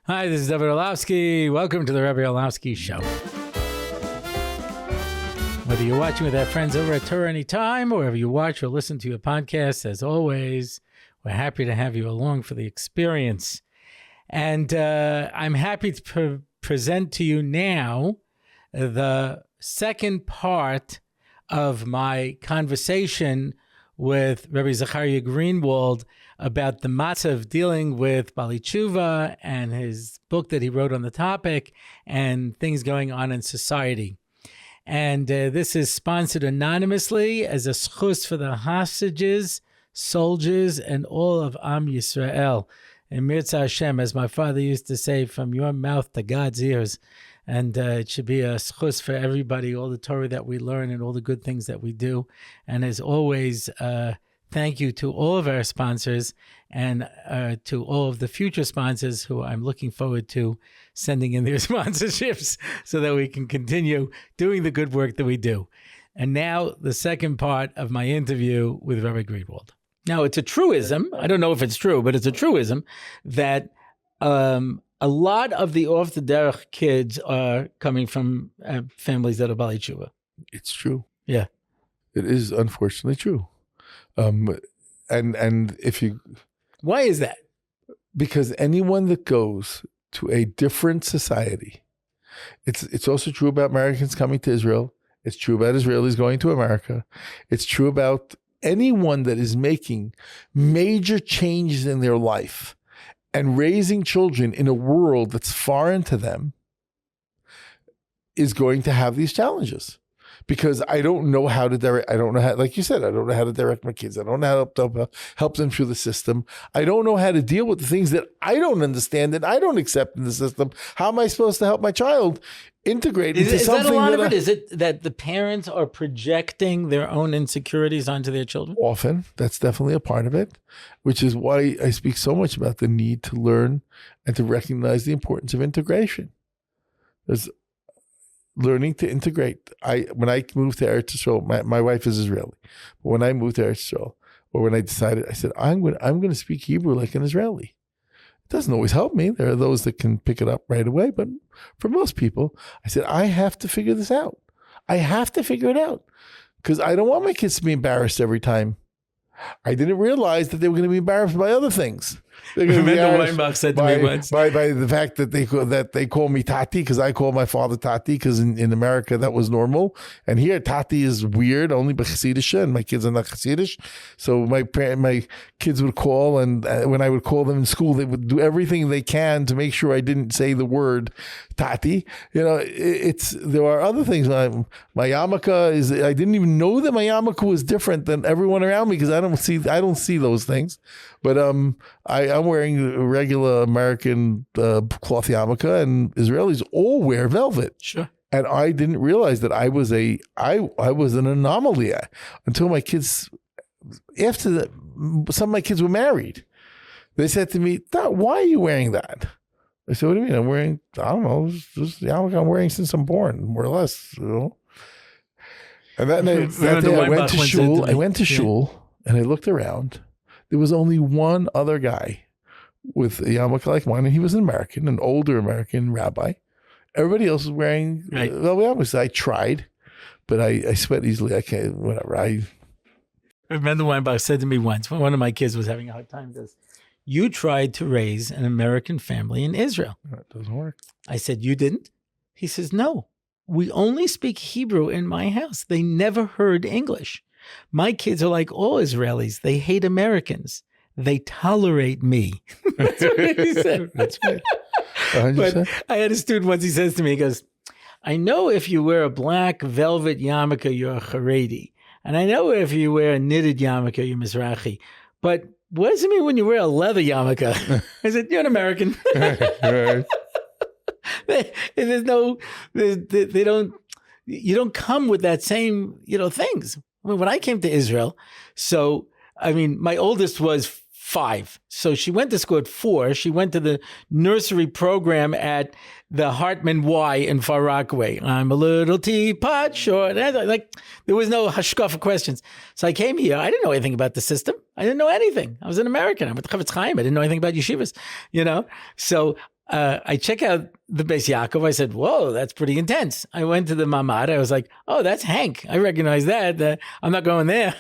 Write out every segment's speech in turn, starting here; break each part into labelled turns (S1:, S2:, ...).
S1: Hi, this is Rabbi Orlofsky. Welcome to the Rabbi Orlofsky Show. Whether you're watching with our friends over at Torah Anytime, or wherever you watch or listen to your podcast, as always, we're happy to have you along for the experience. And I'm happy to present to you now the second part of my conversation with Rabbi Zecharya Greenwald about the matzav dealing with Bal Teshuva and his book that he wrote on the topic and things going on in society. And this is sponsored anonymously as a schus for the hostages, soldiers, and all of Am Yisrael. And Mirza Hashem, as my father used to say, from your mouth to God's ears. And it should be a schus for everybody, all the Torah that we learn and all the good things that we do. And as always, thank you to all of our sponsors and to all of the future sponsors who I'm looking forward to sending in their sponsorships so that we can continue doing the good work that we do. And now the second part of my interview with Rabbi Greenwald. Now, it's a truism. I don't know if it's true, but it's a truism that a lot of the off-the-derech kids are coming from families that are Bal Teshuva.
S2: It's true.
S1: Yeah.
S2: It is unfortunately true. And if you...
S1: Why is that?
S2: Because anyone that goes to a different society, it's also true about Americans coming to Israel. It's true about Israelis going to America. It's true about anyone that is making major changes in their life and raising children in a world that's foreign to them is going to have these challenges. Because I don't know how to direct, I don't know how, like you said, I don't know how to direct my kids. I don't know how to help them through the system. I don't know how to deal with the things that I don't understand and I don't accept in the system. How am I supposed to help my child integrate into something?
S1: Is that a lot of it? Is it that the parents are projecting their own insecurities onto their children?
S2: Often. That's definitely a part of it, which is why I speak so much about the need to learn and to recognize the importance of integration. There's learning to integrate. When I moved to Eretz Yisrael, my wife is Israeli, but when I moved to Eretz Yisrael, or when I decided, I said, I'm going to speak Hebrew like an Israeli. It doesn't always help me. There are those that can pick it up right away, but for most people, I said, I have to figure this out. I have to figure it out because I don't want my kids to be embarrassed every time. I didn't realize that they were going to be embarrassed by other things. They're going to be embarrassed
S1: said to me once.
S2: by the fact that they call me Tati because I call my father Tati because in America that was normal, and here Tati is weird only by Chassidish, and my kids are not Chassidish. So my kids would call, and when I would call them in school, they would do everything they can to make sure I didn't say the word Tati. You know, there are other things. My yarmulke is. I didn't even know that my yarmulke was different than everyone around me because I don't see those things. But I'm wearing a regular American cloth yarmulke, and Israelis all wear velvet.
S1: Sure.
S2: And I didn't realize that I was an anomaly until my kids. After that, some of my kids were married. They said to me, "Why are you wearing that?" I said, "What do you mean? I'm wearing, I don't know, this yarmulke I'm wearing since I'm born, more or less, you know." And that day I went to shul. I went to shul and I looked around. There was only one other guy with a yarmulke like mine, and he was an American, an older American rabbi. Everybody else was wearing yarmulkes. I tried, but I sweat easily. I can't, whatever.
S1: Remember Weinbach said to me once, when one of my kids was having a hard time, goes, "You tried to raise an American family in Israel."
S2: That doesn't work.
S1: I said, "You didn't?" He says, "No, we only speak Hebrew in my house. They never heard English. My kids are like all Israelis. They hate Americans. They tolerate me." That's what he said.
S2: That's right.
S1: But I had a student once, he says to me, he goes, "I know if you wear a black velvet yarmulke, you're a Haredi. And I know if you wear a knitted yarmulke, you're Mizrahi. But what does it mean when you wear a leather yarmulke?" I said, "You're an American."
S2: Right.
S1: You don't come with that same, things. I mean, when I came to Israel, my oldest was 5. So she went to school at 4. She went to the nursery program at the Hartman Y in Far Rockaway. I'm a little teapot short. Like, there was no hashkafa questions. So I came here. I didn't know anything about the system. I didn't know anything. I was an American. I went to Chavetz Chaim. I didn't know anything about yeshivas, So I check out the Beis Yaakov. I said, whoa, that's pretty intense. I went to the Mamad. I was like, oh, that's Hank. I recognize that. I'm not going there.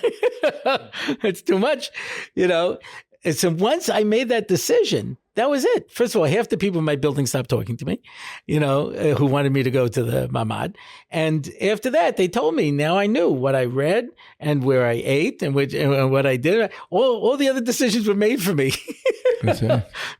S1: It's too much, And so once I made that decision, that was it. First of all, half the people in my building stopped talking to me, who wanted me to go to the Mamad. And after that, they told me, now I knew what I read and where I ate and what I did. All the other decisions were made for me.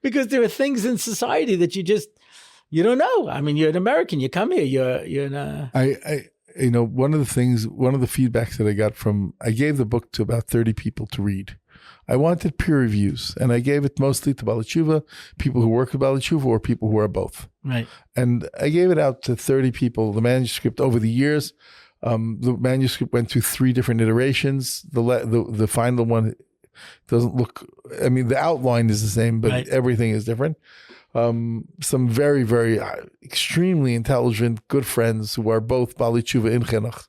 S1: Because there are things in society that you don't know. I mean, you're an American. You come here. You're in a...
S2: one of the feedbacks that I got I gave the book to about 30 people to read. I wanted peer reviews, and I gave it mostly to Bal Teshuva, people who work with Bal Teshuva, or people who are both.
S1: Right.
S2: And I gave it out to 30 people. The manuscript over the years, the manuscript went through 3 different iterations. The final one doesn't look. I mean, the outline is the same, but everything is different. Some very, very extremely intelligent, good friends who are both Bal Teshuva in Chinuch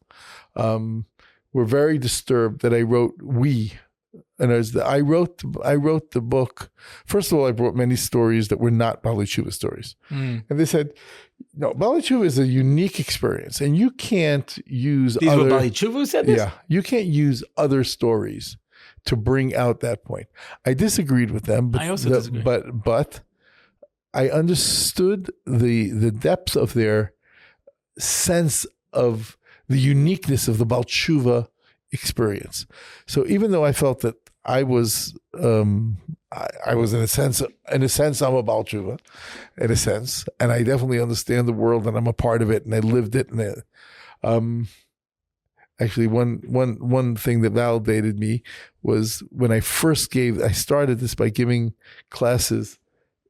S2: were very disturbed that I wrote we. And I wrote the book. First of all, I brought many stories that were not Bal Teshuva stories. And they said, no, Bal Teshuva is a unique experience, and you can't use
S1: These were Bal Teshuva who said this?
S2: Yeah, you can't use other stories to bring out that point. I disagreed with them, but
S1: I also disagree.
S2: But I understood the depths of their sense of the uniqueness of the Bal Teshuva experience. So even though I felt that I was I was in a sense I'm a Bal Teshuva, in a sense, and I definitely understand the world and I'm a part of it and I lived it. And actually one thing that validated me was when I started this by giving classes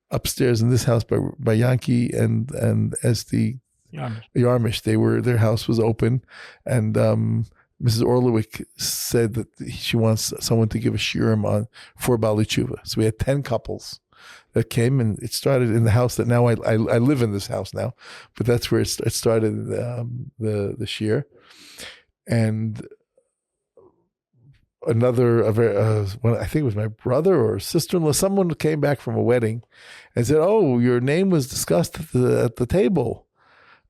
S2: upstairs in this house by Yankee and Esti Yarmish. Their house was open, and Mrs. Orlofsky said that she wants someone to give a shiurim for Bal Teshuva. So we had 10 couples that came, and it started in the house that now I live in this house now, but that's where it started, the shiur. And I think it was my brother or sister-in-law, someone came back from a wedding and said, "Oh, your name was discussed at the table."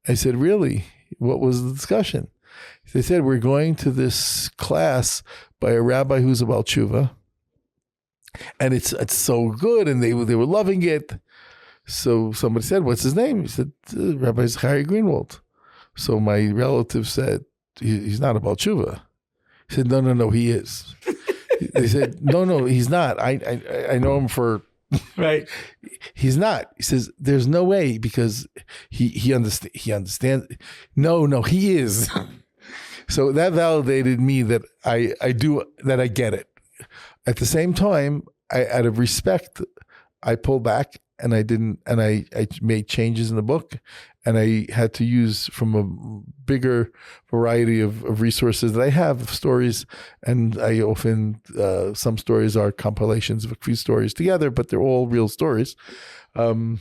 S2: I said, "Really? What was the discussion?" They said, "We're going to this class by a rabbi who's a Bal Teshuva, and it's so good," and they were loving it. So somebody said, "What's his name?" He said, "Rabbi Zecharya Greenwald." So my relative said, "He's not a Bal Teshuva." He said, No, he is." They said, No, he's not. I know him for
S1: right.
S2: He's not. He says, "There's no way because he understands. No, he is." So that validated me that I get it. At the same time, out of respect, I pulled back and I made changes in the book, and I had to use from a bigger variety of resources that I have of stories. And I often, some stories are compilations of a few stories together, but they're all real stories. And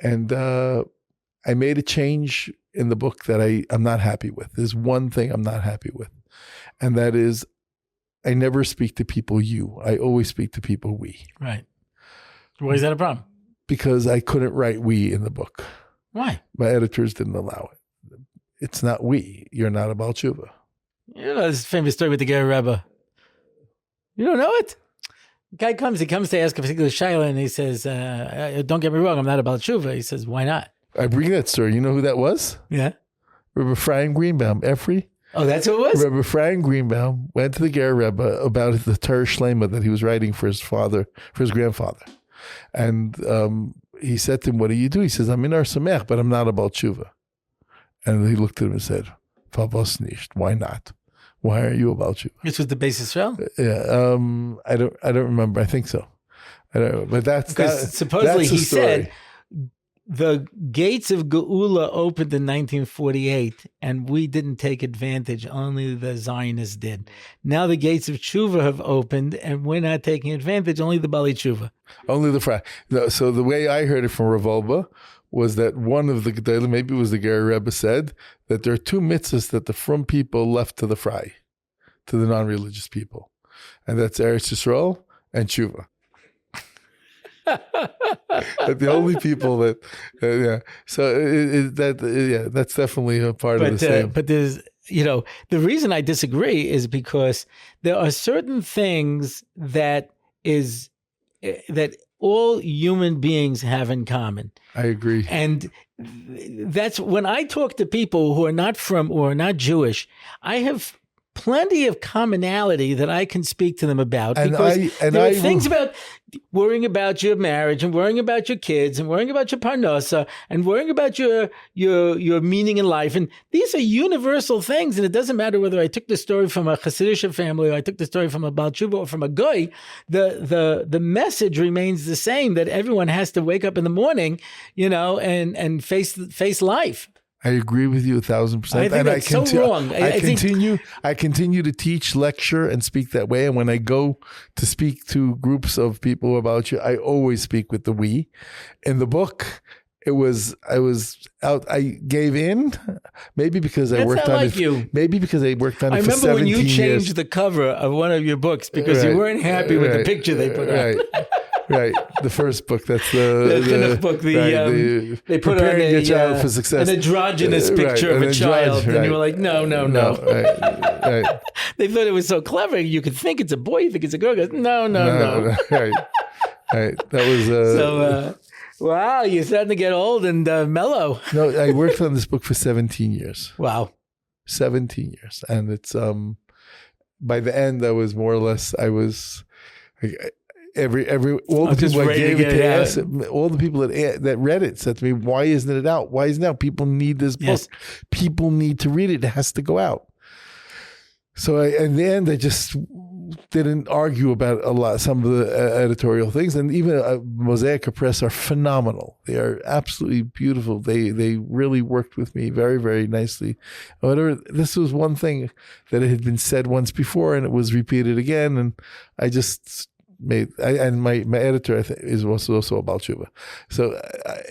S2: I made a change in the book that I'm not happy with. There's one thing I'm not happy with, and that is I never speak to people you. I always speak to people we.
S1: Right. Why is that a problem?
S2: Because I couldn't write we in the book.
S1: Why?
S2: My editors didn't allow it. It's not we. You're not a Bal Teshuva.
S1: You know this famous story with the Ger Rebbe. You don't know it? The guy comes to ask a particular shayla, and he says, "Don't get me wrong, I'm not a Bal Teshuva." He says, "Why not?"
S2: I bring that story. You know who that was?
S1: Yeah.
S2: Rabbi Ephraim Greenbaum, Efri.
S1: Oh, that's who it was?
S2: Rabbi Ephraim Greenbaum went to the Ger Rebbe about the Torah Shlema that he was writing for his grandfather. And he said to him, "What do you do?" He says, "I'm in Ar Samech, but I'm not a Bal Teshuva." And he looked at him and said, "Favos nicht. Why not? Why are you a Bal Teshuva?"
S1: This was the Beis Yisrael?
S2: Yeah. I don't remember. I think so. I don't know. But that's
S1: supposedly
S2: he
S1: said the gates of Geula opened in 1948, and we didn't take advantage. Only the Zionists did. Now the gates of Teshuvah have opened, and we're not taking advantage. Only the Bali Teshuvah.
S2: Only the Fry. So the way I heard it from Revolba was that one of the Gedolim, maybe it was the Ger Rebbe, said that there are 2 mitzvahs that the Frum people left to the Fry, to the non-religious people, and that's Eretz Yisrael and Teshuvah. The only people that, yeah. So that's definitely a part of the same.
S1: But there's, the reason I disagree is because there are certain things that all human beings have in common.
S2: I agree.
S1: And that's when I talk to people who are not from or are not Jewish, I have plenty of commonality that I can speak to them about, because there are things about worrying about your marriage and worrying about your kids and worrying about your parnasa and worrying about your meaning in life. And these are universal things. And it doesn't matter whether I took the story from a Hasidic family or I took the story from a Bal Teshuva or from a Goy. The message remains the same, that everyone has to wake up in the morning, and face life.
S2: I agree with you 1,000%.
S1: I think that's so wrong.
S2: I continue to teach, lecture, and speak that way. And when I go to speak to groups of people about you, I always speak with the we. In the book, I was out. I gave in, maybe because I worked on it. Maybe because I worked on it for 17 years. I remember when you changed
S1: the cover of one of your books because you weren't happy with the picture they put out.
S2: Right, the first book. That's the
S1: book. They put
S2: preparing
S1: on
S2: your child for success.
S1: An androgynous picture of a child, and you were like, no.
S2: Right.
S1: They thought it was so clever. You could think it's a boy, you think it's a girl. No.
S2: Right. That was
S1: wow. You're starting to get old and mellow.
S2: No, I worked on this book for 17 years.
S1: Wow,
S2: 17 years, and it's by the end, I was more or less. I was. All the people I gave it to, all the people that read it said to me, "Why isn't it out? Why isn't it out? People need this book. Yes. People need to read it. It has to go out." So in the end, I just didn't argue about some of the editorial things, and even Mosaic Press are phenomenal. They are absolutely beautiful. They really worked with me very, very nicely. However, this was one thing that had been said once before, and it was repeated again, and I just. My editor is also a Bal Teshuva. So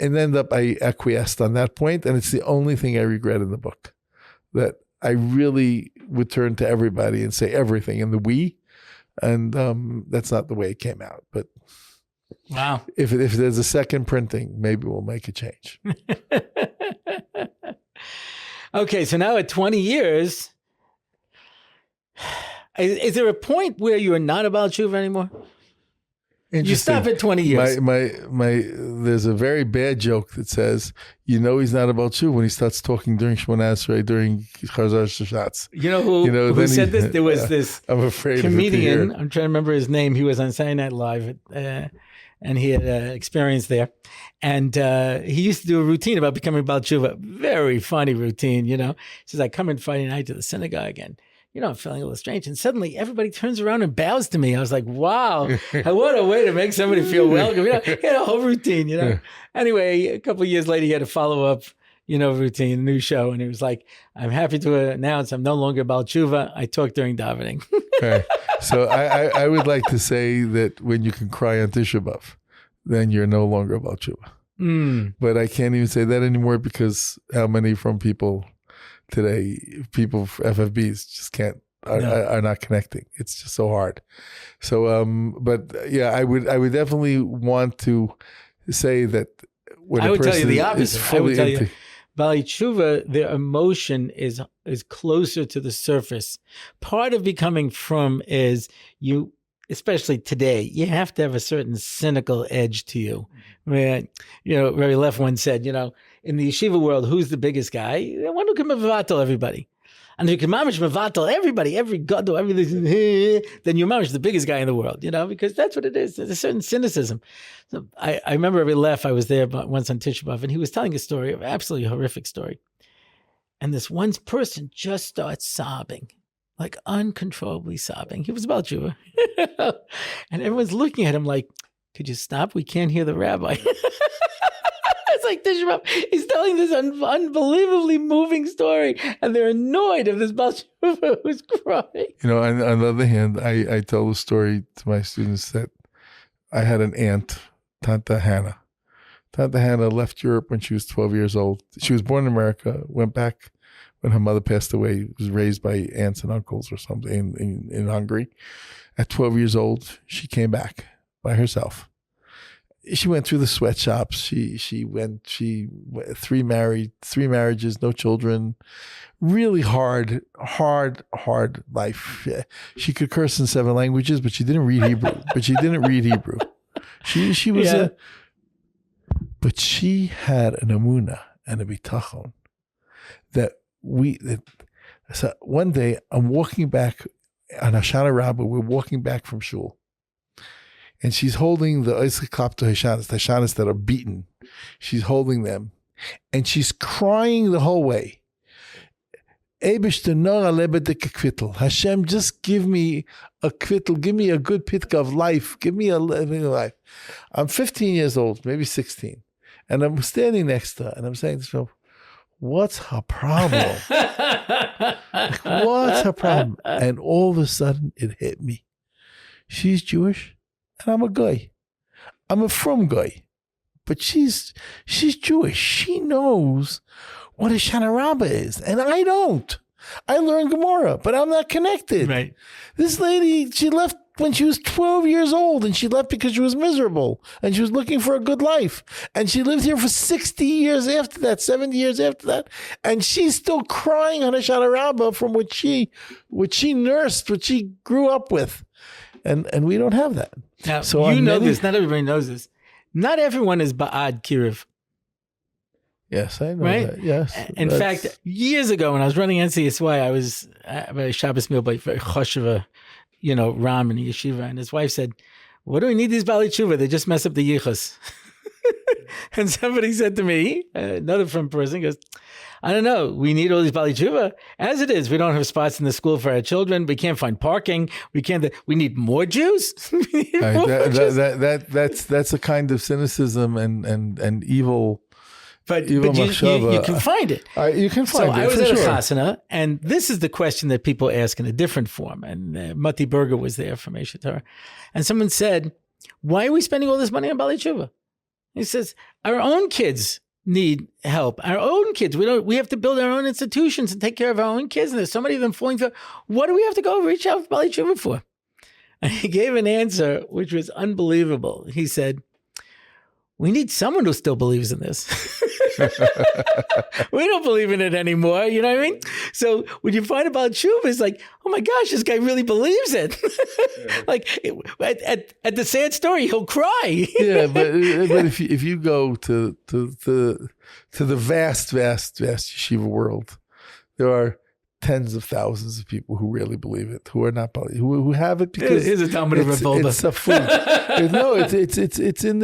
S2: it ended up I acquiesced on that point, and it's the only thing I regret in the book, that I really would turn to everybody and say everything in the we, and that's not the way it came out. But
S1: wow,
S2: if there's a second printing, maybe we'll make a change.
S1: Okay, so now at 20 years, is there a point where you are not a Bal Teshuva anymore? You stop at 20 years.
S2: There's a very bad joke that says, he's not a Bal Teshuva when he starts talking during Shemona Esrei, during Chazar Shashatz.
S1: You know who said this? There was this
S2: I'm afraid
S1: comedian. I'm trying to remember his name. He was on Saturday Night Live, and he had experience there. And he used to do a routine about becoming Bal Teshuva. Very funny routine, He says, I come in Friday night to the synagogue, and I'm feeling a little strange. And suddenly everybody turns around and bows to me. I was like, wow, what a way to make somebody feel welcome. He had a whole routine, Yeah. Anyway, a couple of years later, he had a follow-up, routine, a new show. And he was like, I'm happy to announce I'm no longer Bal Teshuva. I talk during davening.
S2: Right. So I would like to say that when you can cry on Tisha B'Av, then you're no longer Bal Teshuva. But I can't even say that anymore, because how many from people today, people FFBs just are not connecting. It's just so hard. So, but yeah, I would definitely want to say that when
S1: I would tell you the
S2: opposite.
S1: I would tell you, Bal Teshuva, their emotion is closer to the surface. Part of becoming frum is you, especially today, you have to have a certain cynical edge to you. Where, Rabbi Leff once said, in the yeshiva world, who's the biggest guy? The one who can mevatel everybody. And if you can mamish mevatel everybody, every gadol, everything, then you're mamish the biggest guy in the world, because that's what it is. There's a certain cynicism. So I remember Rabbi Leff, I was there once on Teshuvah, and he was telling a story, an absolutely horrific story. And this one person just starts sobbing, like uncontrollably sobbing. He was about Jew. And everyone's looking at him like, could you stop? We can't hear the rabbi. It's like Teshuvah. He's telling this unbelievably moving story, and they're annoyed of this Bal Teshuva who's crying.
S2: On the other hand, I tell the story to my students that I had an aunt, Tanta Hannah. Tanta Hannah left Europe when she was 12 years old. She was born in America, went back when her mother passed away, was raised by aunts and uncles or something in Hungary. At 12 years old, she came back by herself. she went through the sweatshops. She went 3 marriages, no children. Really hard life. She could curse in 7 languages, but she didn't read Hebrew. She was but she had an emunah and a bitachon so one day I'm walking back on Hoshana Rabbah. We're walking back from shul, and she's holding the Oisek Klapto Hashanas, the Hashanas that are beaten. She's holding them, and she's crying the whole way. Hashem, just give me a kvittel, give me a good pitka of life, give me a living life. I'm 15 years old, maybe 16, and I'm standing next to her, and I'm saying to myself, what's her problem? What's her problem? And all of a sudden, it hit me. She's Jewish, and I'm a guy. I'm a frum guy, but she's Jewish. She knows what a Shana Rabbah is, and I don't. I learned Gemara, but I'm not connected.
S1: Right.
S2: This lady, she left when she was 12 years old, and she left because she was miserable, and she was looking for a good life. And she lived here for 60 years after that, 70 years after that, and she's still crying on a Shana Rabbah from what she nursed, what she grew up with. And we don't have that.
S1: Now, so you know this, not everybody knows this. Not everyone is Ba'ad Kiriv.
S2: Yes, I know
S1: right?
S2: that. Yes.
S1: In fact, years ago when I was running NCSY, I was at a Shabbos meal by Teshuvah, Ram in the yeshiva, and his wife said, "What do we need these Bal Teshuva? They just mess up the yichus." And somebody said to me, another from person goes, "I don't know. We need all these Bal Teshuva. As it is, we don't have spots in the school for our children. We can't find parking. We need more Jews."
S2: That's a kind of cynicism and evil.
S1: But you can find it.
S2: You can find it.
S1: So I was at a chasana, and this is the question that people ask in a different form. And Mati Berger was there from Eish Torah. And someone said, "Why are we spending all this money on Bal Teshuva?" He says, "Our own kids need help. Our own kids. We have to build our own institutions and take care of our own kids. And there's so many of them falling through. What do we have to go reach out for Bal Teshuva for?" And he gave an answer which was unbelievable. He said, "We need someone who still believes in this." We don't believe in it anymore. You know what I mean? So when you find about Teshuva, it's like, oh my gosh, this guy really believes it. Like at the sad story, he'll cry.
S2: Yeah, but if you go to the vast yeshiva world, there are tens of thousands of people who really believe it, who are not who have it because
S1: here's a Talmud of Revolta.
S2: It's a food. It's in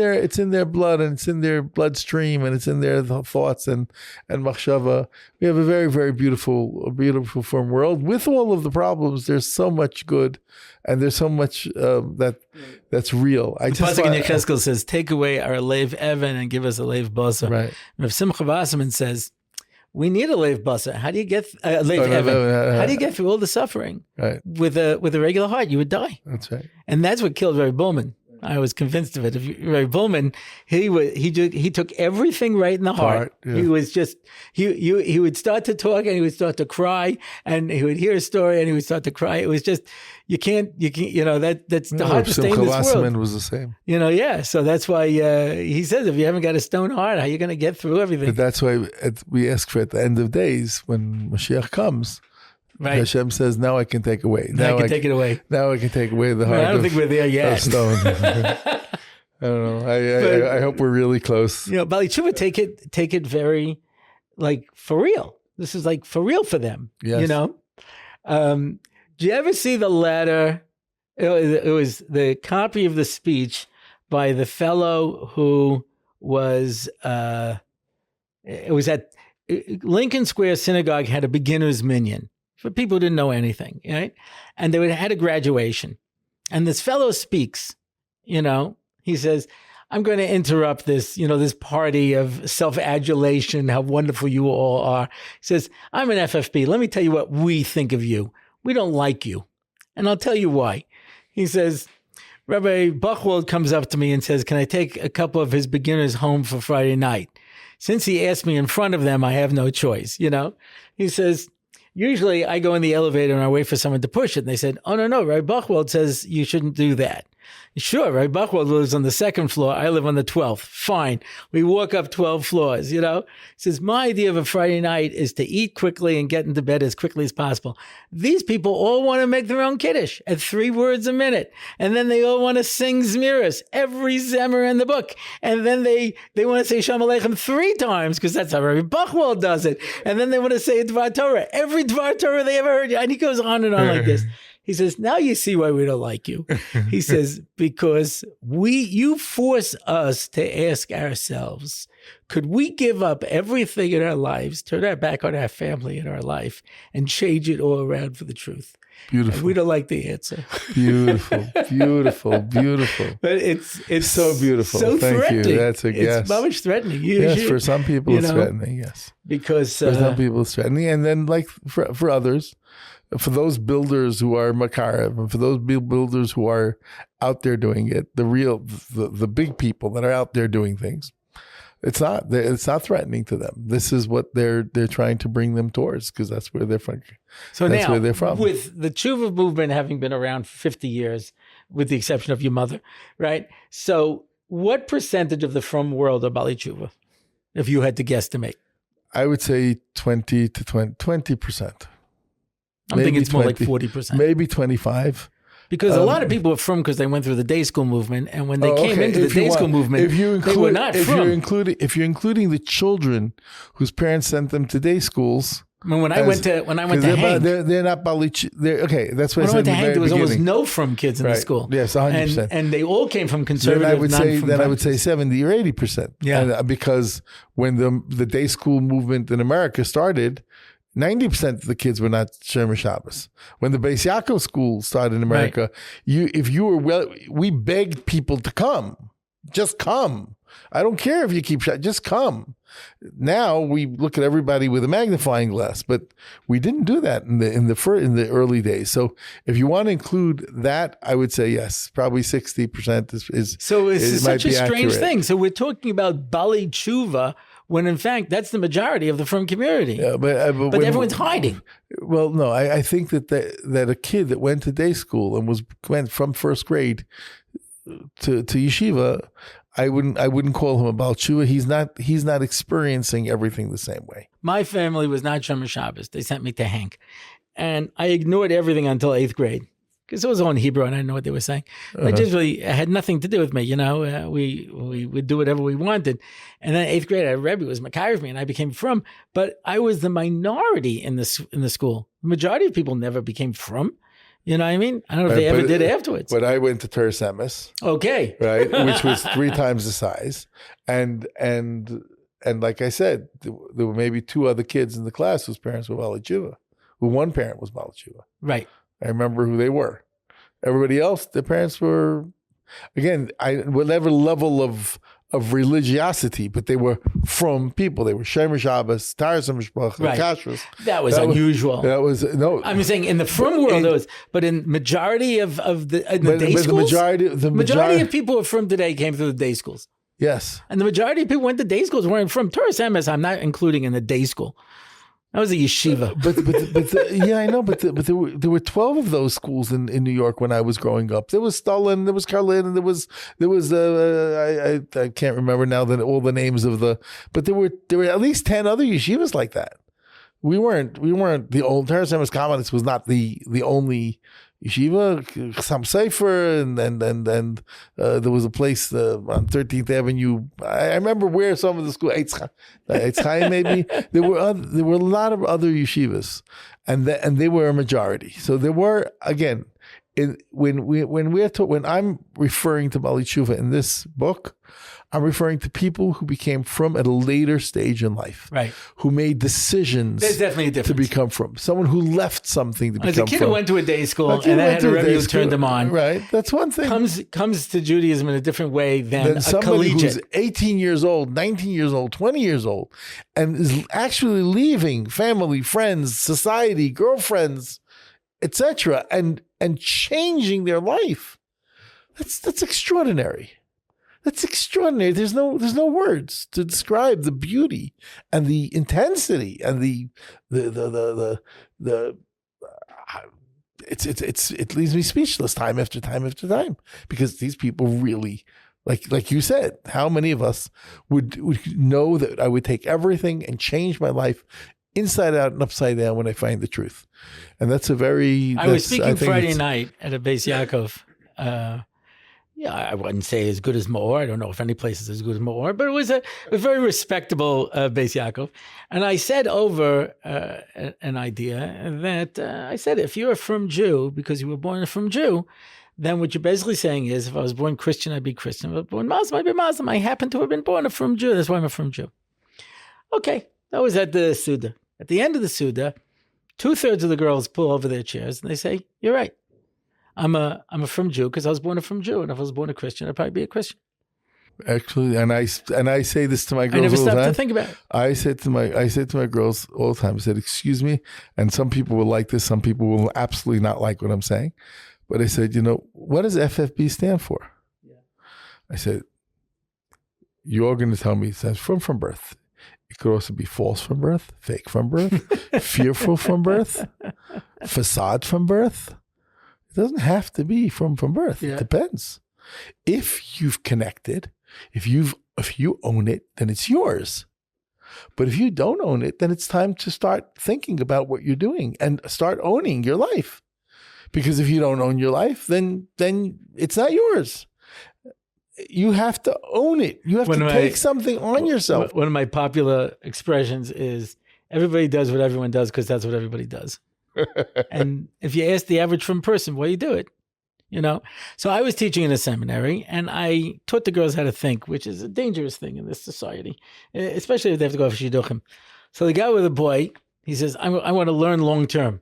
S2: their blood, and it's in their bloodstream, and it's in their thoughts and machshava. We have a very, very beautiful firm world with all of the problems. There's so much good, and there's so much that's real.
S1: The pasuk in Yechezkel says, "Take away our leiv evan and give us a leiv basa."
S2: Right.
S1: And Simcha Wasserman says, we need a leiv basa. How do you get leiv evan? How do you get through all the suffering?
S2: Right.
S1: With a regular heart, you would die.
S2: That's right.
S1: And that's what killed Rabbi Bullman. I was convinced of it. Rabbi Bullman, he took everything right in the heart.
S2: Yeah.
S1: He was just he would start to talk and he would start to cry, and he would hear a story and he would start to cry. It was just you can't that's the hard to stay in this world.
S2: Was the same.
S1: Yeah. So that's why he says if you haven't got a stone heart, how are you going to get through everything?
S2: But that's why we ask for at the end of days when Mashiach comes. Right. Hashem says, "Now I can take away.
S1: Now I can take it away.
S2: Now I can take away the heart."
S1: I don't think we're there yet.
S2: Stone. I don't know. I hope we're really close.
S1: Bal Teshuva take it very for real. This is for real for them.
S2: Yes.
S1: Do you ever see the letter? It was the copy of the speech by the fellow who was. It was at Lincoln Square Synagogue had a beginner's minyan. For people who didn't know anything, right? And they had a graduation. And this fellow speaks, he says, "I'm going to interrupt this, this party of self-adulation, how wonderful you all are." He says, "I'm an FFB. Let me tell you what we think of you. We don't like you. And I'll tell you why." He says, Rabbi Buchwald comes up to me and says, "Can I take a couple of his beginners home for Friday night? Since he asked me in front of them, I have no choice, He says, "Usually I go in the elevator and I wait for someone to push it." And they said, "Oh, no, Rabbi Buchwald says you shouldn't do that." Sure, right? Buchwald lives on the second floor. I live on the 12th. Fine. We walk up 12 floors, you know? He says, my idea of a Friday night is to eat quickly and get into bed as quickly as possible. These people all want to make their own Kiddush at 3 words a minute. And then they all want to sing Zmiris, every Zemer in the book. And then they want to say Shalom Aleichem 3 times because that's how Rabbi Buchwald does it. And then they want to say a Dvar Torah, every Dvar Torah they ever heard. And he goes on and on like this. He says, now you see why we don't like you. He says, because you force us to ask ourselves, could we give up everything in our lives, turn our back on our family and our life, and change it all around for the truth?
S2: Beautiful.
S1: And we don't like the answer.
S2: Beautiful, beautiful, beautiful.
S1: But it's
S2: so beautiful.
S1: So
S2: Thank
S1: threatening.
S2: you. That's a yes.
S1: It's much threatening.
S2: Yes, for some people it's threatening. Yes,
S1: because
S2: for some people it's threatening, and then like for others. For those builders who are Makarev, and for those builders who are out there doing it, the big people that are out there doing things, it's not threatening to them. This is what they're trying to bring them towards because that's where they're from.
S1: So
S2: that's
S1: now,
S2: where they're from.
S1: With the Teshuvah movement having been around for 50 years, with the exception of your mother, right? So what percentage of the frum world are Bali Teshuvah, if you had to guesstimate?
S2: I would say 20%.
S1: I'm thinking it's more like 40%.
S2: Maybe 25.
S1: Because a lot of people are from because they went through the day school movement, and when they came into the day school movement, they were not from.
S2: If you're including the children whose parents sent them to day schools.
S1: I mean, when I went to Hank,
S2: they're not Bali. Okay, that's what
S1: when
S2: I
S1: went
S2: said
S1: to
S2: in the
S1: Hank,
S2: very
S1: there was
S2: beginning.
S1: almost no from kids in the school.
S2: Yes, 100%.
S1: And they all came from conservative.
S2: Then I would say 70 or 80%.
S1: Yeah,
S2: because when the day school movement in America started, 90% of the kids were not Shomer Shabbos. When the Beis Yaakov school started in America, we begged people to come. Just come. I don't care if you keep just come. Now we look at everybody with a magnifying glass, but we didn't do that in the early days. So if you want to include that, I would say yes, probably 60% is.
S1: So it's such a strange
S2: accurate.
S1: thing. So we're talking about Bali Teshuvah, when in fact that's the majority of the frum community.
S2: Yeah, but
S1: everyone's hiding.
S2: Well, no, I think that a kid that went to day school and went from first grade to yeshiva, I wouldn't call him a Bal Teshuva. He's not experiencing everything the same way.
S1: My family was not Shomer Shabbos. They sent me to Hank, and I ignored everything until 8th grade. Because it was all in Hebrew and I didn't know what they were saying. It just really had nothing to do with me, you know. We would do whatever we wanted. And then 8th grade, Rebbe was Makar of me and I became frum. But I was the minority in the school. The majority of people never became frum. You know what I mean? I don't know if they ever did afterwards.
S2: But I went to Teres Emes.
S1: Okay.
S2: Right, which was 3 times the size. And like I said, there were maybe 2 other kids in the class whose parents were Bal Teshuva. Who one parent was Bal Teshuva.
S1: Right.
S2: I remember who they were. Everybody else, their parents were, again, whatever level of religiosity, but they were from people. They were Shomer Shabbos, Taras HaMishpacha, Kashrus.
S1: That was unusual. I'm saying in the frum world, it was, but in majority of the day schools, the majority of people who are from today came through the day schools.
S2: Yes.
S1: And the majority of people went to day schools weren't from. Teres Emes, I'm not including in the day school. That was a yeshiva.
S2: I know. But there were 12 of those schools in New York when I was growing up. There was Stalin, there was Karlin, and there was I can't remember now all the names of but there were at least 10 other yeshivas like that. We weren't the old Teres Emes Communists was not the only yeshiva. Chassam Sofer, and there was a place on 13th Avenue. I remember where some of the school Eitz Chaim maybe. There were a lot of other yeshivas, and they were a majority. So there were, again, when I'm referring to Bali Teshuva in this book, I'm referring to people who became frum at a later stage in life,
S1: right? Who
S2: made decisions.
S1: There's definitely a difference
S2: to become frum. Someone who left something to become frum.
S1: As a kid who went to a day school and then had a Rebbe who turned them on,
S2: right? That's one thing.
S1: Comes to Judaism in a different way than a
S2: somebody
S1: collegiate.
S2: Who's 18 years old, 19 years old, 20 years old, and is actually leaving family, friends, society, girlfriends, etc., and changing their life. That's extraordinary. That's extraordinary. There's no words to describe the beauty and the intensity and the it leaves me speechless time after time after time, because these people really, like you said, how many of us would know that I would take everything and change my life inside out and upside down when I find the truth? And that's a very.
S1: I was speaking Friday night at a Beis Yaakov. Yeah, I wouldn't say as good as Maor. I don't know if any place is as good as Maor, but it was a very respectable Beis Yaakov. And I said over an idea that I said, if you're a frum Jew because you were born a frum Jew, then what you're basically saying is, if I was born Christian, I'd be Christian. If I was born Muslim, I'd be Muslim. I happen to have been born a frum Jew. That's why I'm a frum Jew. Okay, that was at the Suda. At the end of the Suda, 2/3 of the girls pull over their chairs and they say, you're right. I'm a frum Jew because I was born a frum Jew, and if I was born a Christian, I'd probably be a Christian.
S2: Actually, and I say this to my girls.
S1: I never
S2: all the
S1: stopped
S2: time.
S1: to think about it.
S2: I said to my girls all the time. I said, "Excuse me," and some people will like this. Some people will absolutely not like what I'm saying. But I said, what does FFB stand for? Yeah. I said, you're going to tell me it says from birth. It could also be false from birth, fake from birth, fearful from birth, facade from birth. It doesn't have to be from birth. Yeah. It depends. If you've connected, if you own it, then it's yours. But if you don't own it, then it's time to start thinking about what you're doing and start owning your life. Because if you don't own your life, then it's not yours. You have to own it. You have to take something on yourself.
S1: One of my popular expressions is, everybody does what everyone does because that's what everybody does. And if you ask the average frum person, why you do it? So I was teaching in a seminary, and I taught the girls how to think, which is a dangerous thing in this society, especially if they have to go for shidduchim. So the guy with the boy, he says, I want to learn long term.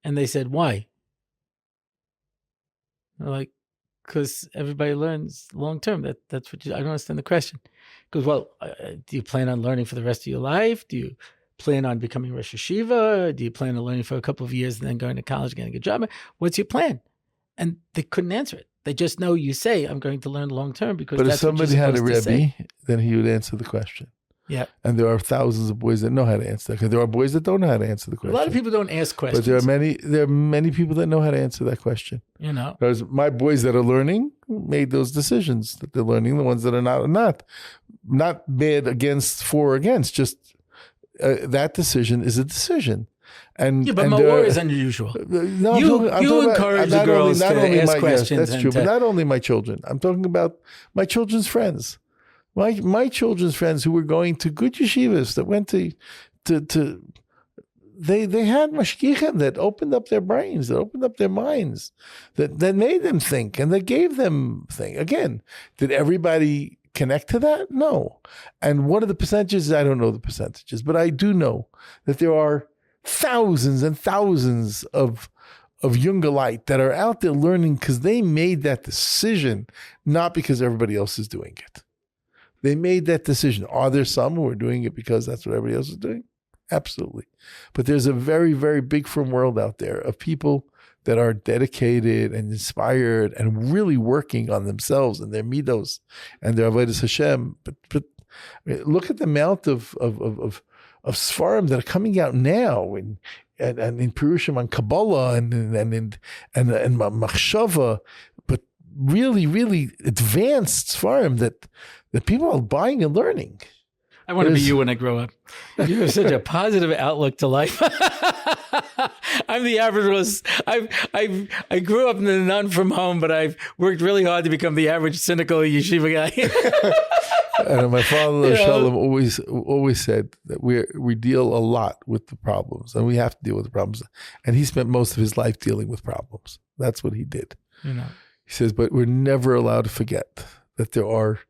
S1: And they said, why? They're like, because everybody learns long term. That's what I don't understand the question. Because, well, do you plan on learning for the rest of your life? Do you plan on becoming Rosh Yeshiva? Do you plan on learning for a couple of years and then going to college, getting a job? What's your plan? And they couldn't answer it. They just know you say, I'm going to learn long term because that's what you're supposed to say. But if somebody had a Rebbe,
S2: then he would answer the question.
S1: Yeah.
S2: And there are thousands of boys that know how to answer that, because there are boys that don't know how to answer the question.
S1: A lot of people don't ask questions.
S2: But there are many people that know how to answer that question. Because my boys that are learning made those decisions that they're learning. The ones that are not bad against, for or against, just that decision is a decision. But Maor is unusual.
S1: No, you encourage the girls to ask questions.
S2: Yes, that's true. But not only my children. I'm talking about my children's friends. My children's friends who were going to good yeshivas, that went to they had mashgichim that opened up their brains, that opened up their minds, that made them think, and that gave them think. Again, did everybody connect to that? No. And what are the percentages? I don't know the percentages, but I do know that there are thousands and thousands of Jungelite that are out there learning because they made that decision, not because everybody else is doing it. They made that decision. Are there some who are doing it because that's what everybody else is doing? Absolutely. But there's a very, very big frum world out there of people that are dedicated and inspired and really working on themselves and their midos and their avodas Hashem. But look at the amount of svarim that are coming out now and in Perushim on Kabbalah and Machshava, but really, really advanced svarim that people are buying and learning.
S1: I want to be you when I grow up. You have such a positive outlook to life. I'm the average. I grew up in the none from home, but I've worked really hard to become the average cynical yeshiva guy.
S2: And my father Shalom always said that we deal a lot with the problems, and we have to deal with the problems. And he spent most of his life dealing with problems. That's what he did. He says, but we're never allowed to forget that there are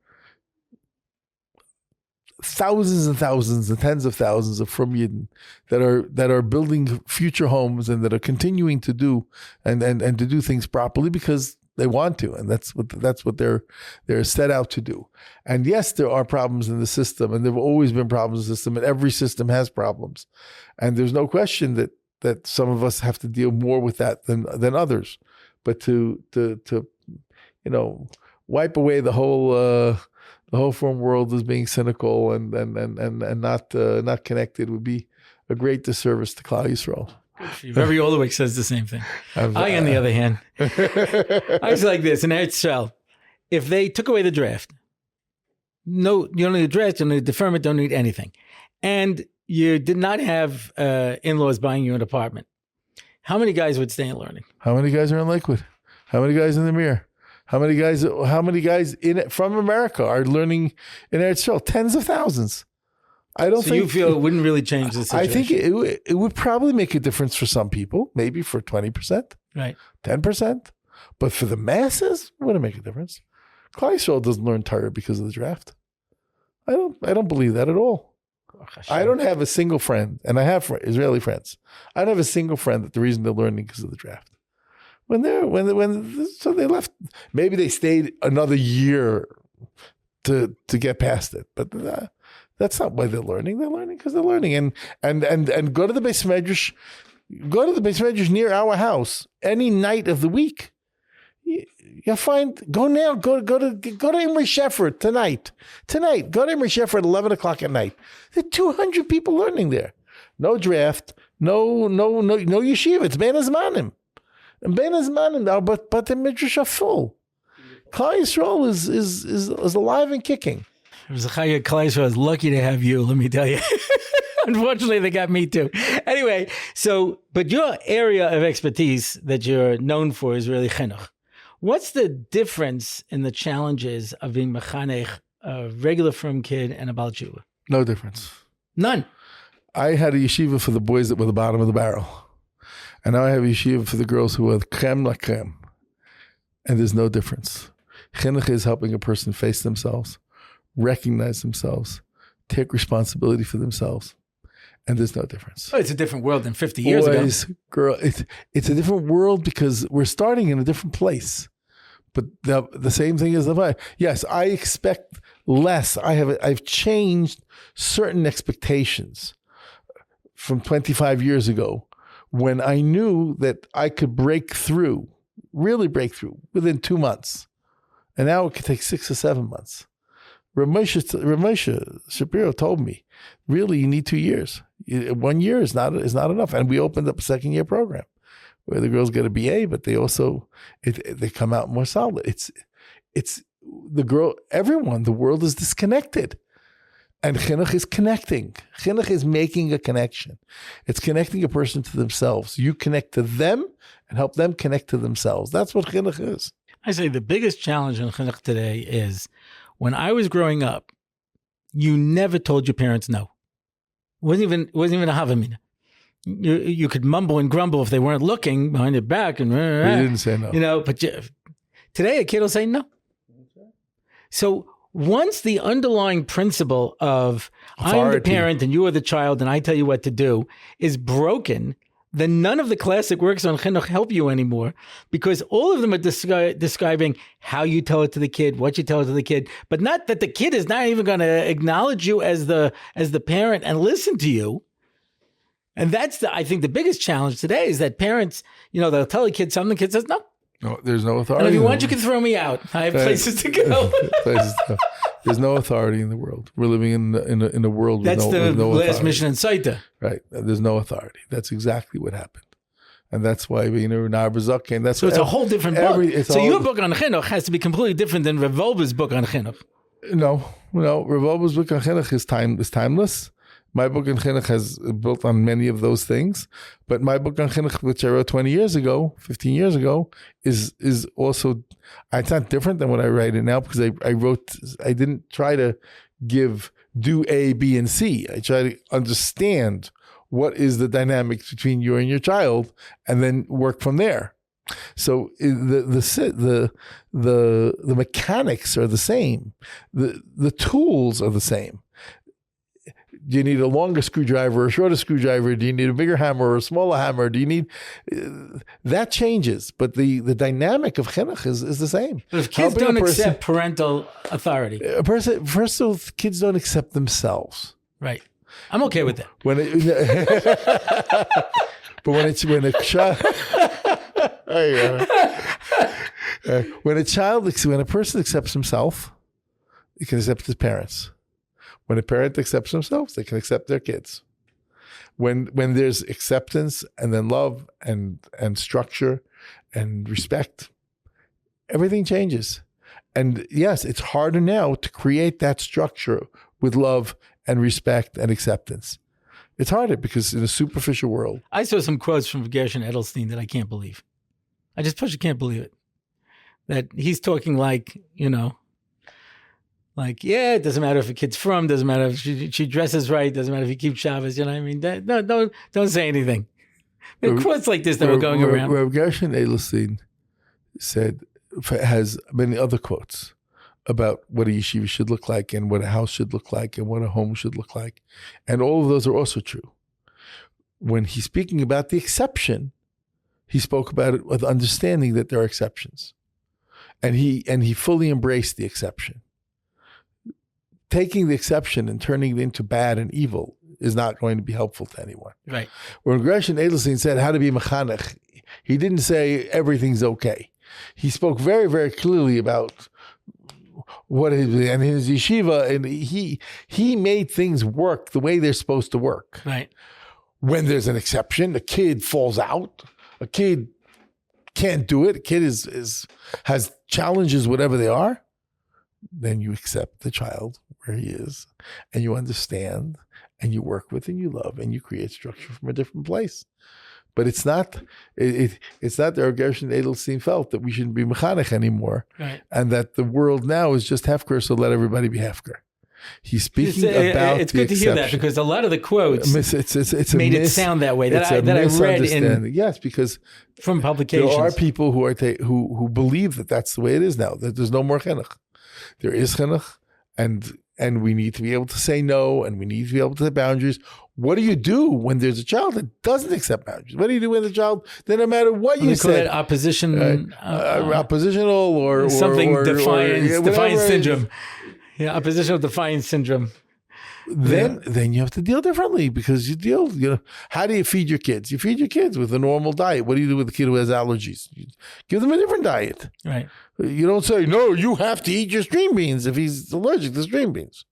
S2: thousands and thousands and tens of thousands of frum Yidden that are building future homes and that are continuing to do and to do things properly because they want to, and that's what they're set out to do. And yes, there are problems in the system, and there have always been problems in the system, and every system has problems. And there's no question that some of us have to deal more with that than others. But to wipe away the whole frum world as being cynical and not connected would be a great disservice to Klal Yisrael.
S1: Good for you. Rabbi Orlofsky says the same thing. I, on the other hand, I was like this in Eretz, if they took away the draft, no, you don't need a draft, you don't need a deferment, don't need anything. And you did not have in-laws buying you an apartment. How many guys would stay in learning?
S2: How many guys are in Lakewood? How many guys in the Mirror? How many guys in it from America are learning in Eretz Yisrael? Tens of thousands. I don't think
S1: you feel it wouldn't really change the situation.
S2: I think it would probably make a difference for some people, maybe for 20%,
S1: right,
S2: 10%, but for the masses, it wouldn't make a difference. Klal Yisrael doesn't learn Torah because of the draft. I don't believe that at all. I don't have a single friend, and I have Israeli friends. I don't have a single friend that the reason they're learning because of the draft. So they left. Maybe they stayed another year to get past it, but that's not why they're learning. They're learning because they're learning, and go to the Beis Medrash. Go to the Beis Medrash near our house any night of the week. You'll find. Go now. Go to Imre Shefer tonight. Tonight, go to Imre Shefer at 11:00 at night. There are 200 people learning there. No draft. No yeshiva. It's Ben Azmanim. And Ben Azmanim now, but the Midrash are full. Klal Yisrael is alive and kicking.
S1: Zecharya, Klal Yisrael is lucky to have you, let me tell you. Unfortunately, they got me too. Anyway, but your area of expertise that you're known for is really chinuch. What's the difference in the challenges of being mechanech, a regular frum kid and a Bal Teshuva?
S2: No difference.
S1: None.
S2: I had a yeshiva for the boys that were the bottom of the barrel. And now I have a yeshiva for the girls who are creme la creme. And there's no difference. Chinuch is helping a person face themselves, recognize themselves, take responsibility for themselves. And there's no difference.
S1: Oh, it's a different world than 50 years ago.
S2: Girl, it's a different world because we're starting in a different place. But the same thing is the vibe. Yes, I expect less. I've changed certain expectations from 25 years ago when I knew that I could really break through within 2 months. And now it could take 6 or 7 months. Ramesha Shapiro told me, really, you need 2 years. 1 year is not enough. And we opened up a second-year program where the girls get a BA, but they also, they come out more solid. It's everyone, the world is disconnected. And chinuch is connecting. Chinuch is making a connection. It's connecting a person to themselves. You connect to them and help them connect to themselves. That's what chinuch is.
S1: I say the biggest challenge in chinuch today is when I was growing up, you never told your parents no. It wasn't even a havamina. You could mumble and grumble if they weren't looking behind your back. And
S2: you didn't say no.
S1: But today a kid will say no. So once the underlying principle of authority. I'm the parent and you are the child and I tell you what to do is broken, then none of the classic works on chinuch help you anymore because all of them are describing how you tell it to the kid, what you tell it to the kid, but not that the kid is not even going to acknowledge you as the parent and listen to you. And that's I think the biggest challenge today is that parents, they'll tell a kid something, the kid says no.
S2: No, there's no authority.
S1: And if you want, you can throw me out. I have places to go.
S2: There's no authority in the world. We're living in a world with no authority. That's the last
S1: mission in Saita.
S2: Right. There's no authority. That's exactly what happened. And that's why that's
S1: so it's a whole different book. So your book on chinuch has to be completely different than Rav Wolbe's book on chinuch.
S2: No. Rav Wolbe's book on chinuch is timeless. My book on chinuch has built on many of those things, but my book on chinuch, which I wrote 15 years ago, is also, it's not different than what I write it now because I didn't try to do A, B, and C. I try to understand what is the dynamics between you and your child, and then work from there. So the mechanics are the same, the tools are the same. Do you need a longer screwdriver or a shorter screwdriver? Do you need a bigger hammer or a smaller hammer? Do you need that changes, but the dynamic of chinuch is the same.
S1: But if kids don't accept parental authority,
S2: first of all, kids don't accept themselves.
S1: Right, I'm okay with that.
S2: When a person accepts himself, he can accept his parents. When a parent accepts themselves, they can accept their kids. When there's acceptance and then love and structure and respect, everything changes. And yes, it's harder now to create that structure with love and respect and acceptance. It's harder because in a superficial world.
S1: I saw some quotes from Gershon Edelstein that I can't believe. I just can't believe it. That he's talking like, yeah, it doesn't matter if a kid's from, doesn't matter if she dresses right, doesn't matter if he keeps Shabbos, you know what I mean? Don't say anything. There are quotes like this that were going around.
S2: Rabbi Gershon Edelstein has many other quotes about what a yeshiva should look like and what a house should look like and what a home should look like. And all of those are also true. When he's speaking about the exception, he spoke about it with understanding that there are exceptions. And he fully embraced the exception. Taking the exception and turning it into bad and evil is not going to be helpful to anyone.
S1: Right.
S2: When Gershon Edelstein said how to be mechanech, he didn't say everything's okay. He spoke very, very clearly about what his yeshiva, and he made things work the way they're supposed to work.
S1: Right.
S2: When there's an exception, a kid falls out, a kid can't do it, a kid has challenges, whatever they are, then you accept the child where he is, and you understand, and you work with, and you love, and you create structure from a different place. But it's not that Gershon Edelstein felt that we shouldn't be mechanech anymore,
S1: right,
S2: and that the world now is just hefker, so let everybody be hefker. He's speaking about
S1: it's good to hear that, because a lot of the quotes made it sound that way that I read in
S2: yes, because
S1: from publications.
S2: There are people who believe that that's the way it is now, that there's no more chinuch. There is chinuch, and we need to be able to say no, and we need to be able to set boundaries. What do you do when there's a child that doesn't accept boundaries? What do you do when the child, then no matter what you say,
S1: opposition,
S2: oppositional or
S1: something,
S2: or
S1: defiance syndrome, oppositional defiance syndrome.
S2: Then you have to deal differently, because how do you feed your kids? You feed your kids with a normal diet. What do you do with a kid who has allergies? You give them a different diet.
S1: Right.
S2: You don't say, no, you have to eat your string beans if he's allergic to string beans.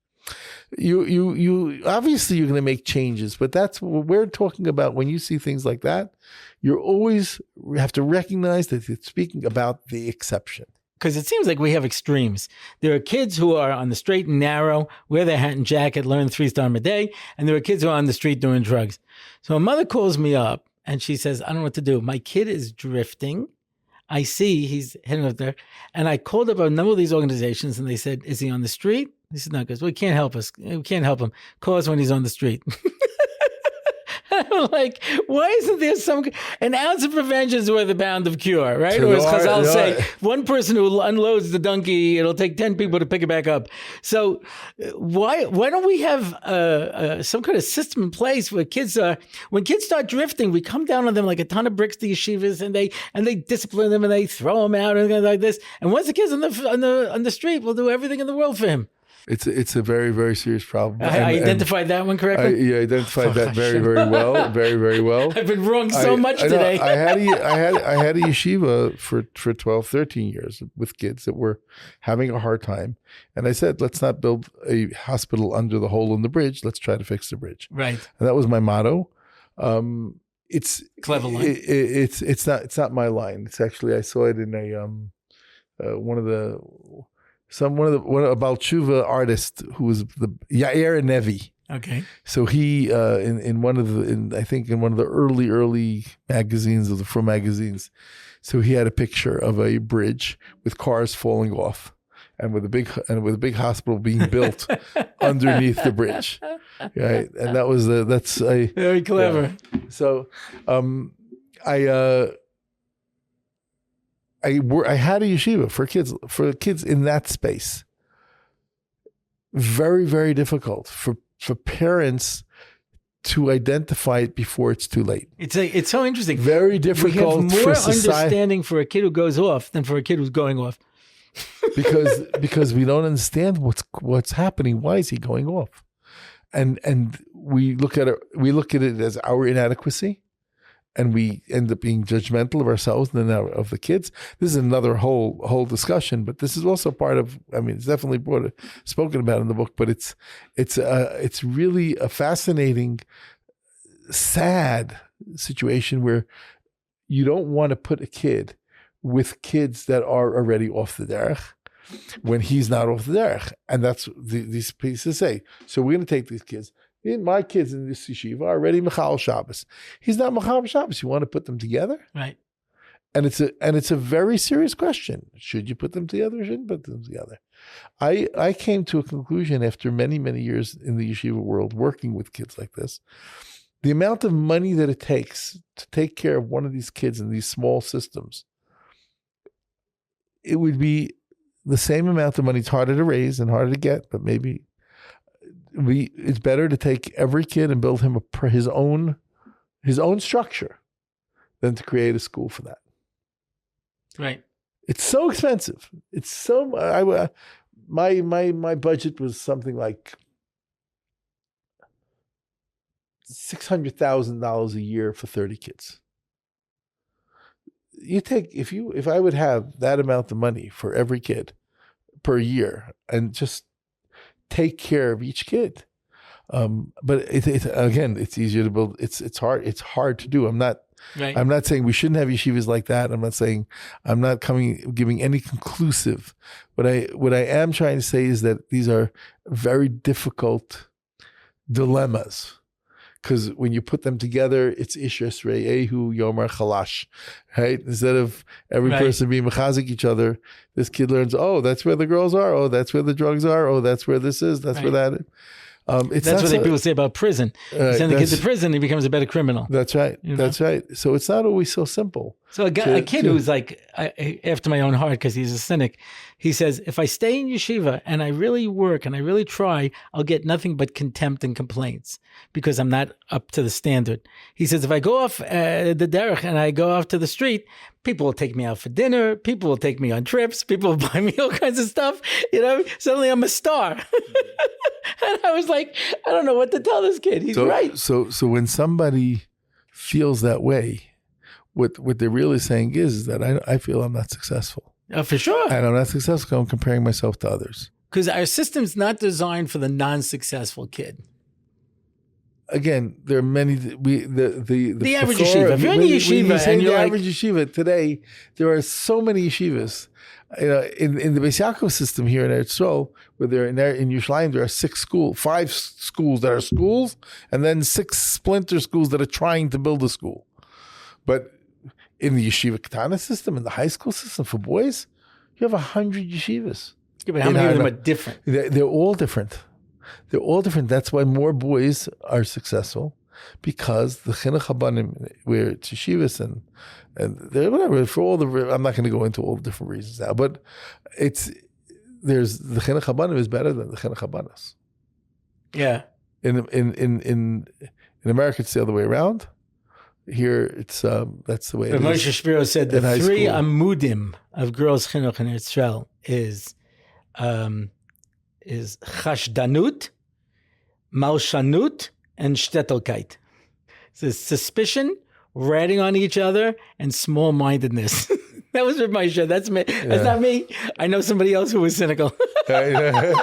S2: You obviously you're going to make changes, but that's what we're talking about. When you see things like that, you always have to recognize that it's speaking about the exception.
S1: Because it seems like we have extremes. There are kids who are on the straight and narrow, wear their hat and jacket, learn 3-star a day, and there are kids who are on the street doing drugs. So a mother calls me up and she says, I don't know what to do. My kid is drifting. I see he's heading up there. And I called up a number of these organizations and they said, is he on the street? He said, no, because we can't help us. We can't help him. Call us when he's on the street. I'm like, why isn't there an ounce of prevention is worth a pound of cure, right? Or as Chazal say, one person who unloads the donkey, it'll take 10 people to pick it back up. So why don't we have some kind of system in place where when kids start drifting, we come down on them like a ton of bricks to yeshivas, and they discipline them and they throw them out and things like this. And once the kid's on the street, we'll do everything in the world for him.
S2: It's a very, very serious problem.
S1: I identified that one correctly?
S2: You identified that very, very well. Very, very well.
S1: I've been wrong so much today.
S2: I had a yeshiva for 12, 13 years with kids that were having a hard time. And I said, let's not build a hospital under the hole in the bridge. Let's try to fix the bridge.
S1: Right.
S2: And that was my motto. It's
S1: clever line.
S2: It's not my line. It's actually, I saw it in a one of the Bal Teshuva artist who was the Yair Nevi.
S1: Okay.
S2: So he in one of the early magazines, of the Frum magazines. So he had a picture of a bridge with cars falling off, and with a big hospital being built underneath the bridge. Right, and that's
S1: very clever.
S2: Yeah. So I had a yeshiva for kids in that space. Very, very difficult for parents to identify it before it's too late.
S1: It's so interesting.
S2: Very difficult.
S1: We have more understanding for a kid who goes off than for a kid who's going off. because we don't understand what's happening. Why is he going off? And we look at it as our inadequacy. And we end up being judgmental of ourselves and then of the kids. This is another whole discussion, but this is also part of. I mean, it's definitely spoken about in the book. But it's really a fascinating
S2: sad situation where you don't want to put a kid with kids that are already off the derech when he's not off the derech. And that's these pieces say. So we're going to take these kids. My kids in this yeshiva are already Mechal Shabbos. He's not Mechal Shabbos. You want to put them together?
S1: Right.
S2: And it's a very serious question. Should you put them together or shouldn't put them together? I came to a conclusion after many, many years in the yeshiva world working with kids like this. The amount of money that it takes to take care of one of these kids in these small systems, it would be the same amount of money. It's harder to raise and harder to get, but maybe it's better to take every kid and build him his own structure than to create a school for that.
S1: Right.
S2: It's so expensive. It's so my budget was something like $600,000 a year for 30 kids. If I would have that amount of money for every kid per year and just take care of each kid. But again, it's easier to build. It's hard to do. I'm not saying we shouldn't have yeshivas like that. I'm not giving any conclusive. What I am trying to say is that these are very difficult dilemmas. Because when you put them together, it's Ishas Re'ehu Yomar Chalash, right? Instead of every person being mechazik each other, this kid learns, oh, that's where the girls are. Oh, that's where the drugs are. Oh, that's where this is. That's where that is.
S1: That's what people say about prison. Send the kid to prison, he becomes a better criminal.
S2: That's right. That's right. So it's not always so simple.
S1: So a kid who's like after my own heart because he's a cynic, he says, if I stay in yeshiva and I really work and I really try, I'll get nothing but contempt and complaints because I'm not up to the standard. He says, if I go off the derech and I go off to the street, people will take me out for dinner. People will take me on trips. People will buy me all kinds of stuff. Suddenly I'm a star. And I was like, I don't know what to tell this kid. He's right.
S2: So when somebody feels that way, what they're really saying is that I feel I'm not successful.
S1: For sure.
S2: And I'm not successful because I'm comparing myself to others.
S1: Because our system's not designed for the non-successful kid.
S2: Again, there are many. The
S1: average yeshiva. If you're in a yeshiva and you're
S2: average yeshiva today, there are so many yeshivas. In the Beis Yaakov system here in Eretz Yisrael, where they're in Yerushalayim, there are 5 schools that are schools, and then 6 splinter schools that are trying to build a school. But in the yeshiva katana system, in the high school system for boys, you have 100 yeshivas.
S1: Yeah, but how many of them are different?
S2: They're all different. They're all different. That's why more boys are successful, because the chinuch habanim, where it's yeshivas and they're whatever, for all the, I'm not going to go into all the different reasons now, but there's the chinuch habanim is better than the chinuch habanas.
S1: Yeah.
S2: In America, it's the other way around. Here, it's that's the way it is.
S1: Moshe Shapiro said the 3 amudim of girls' chinuch in Israel is chashdanut, malshanut, and shtettelkeit. So suspicion, ratting on each other, and small-mindedness. That was Rabbi Moshe. That's me. That's not me. I know somebody else who was cynical. I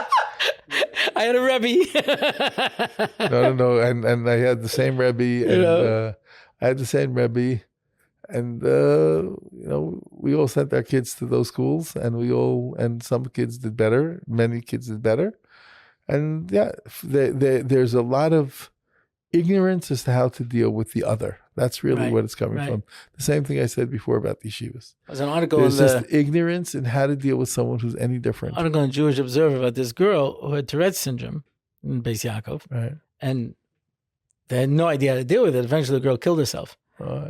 S1: had a Rebbe.
S2: No, and I had the same Rebbe, and I had the same Rebbe, and we all sent our kids to those schools, and some kids did better, many kids did better, and there's a lot of ignorance as to how to deal with the other. That's really what it's coming from. The same thing I said before about the yeshivas.
S1: There's an article
S2: There's just ignorance in how to deal with someone who's any different.
S1: Article in Jewish Observer about this girl who had Tourette's syndrome in Beis Yaakov, and they had no idea how to deal with it. Eventually, the girl killed herself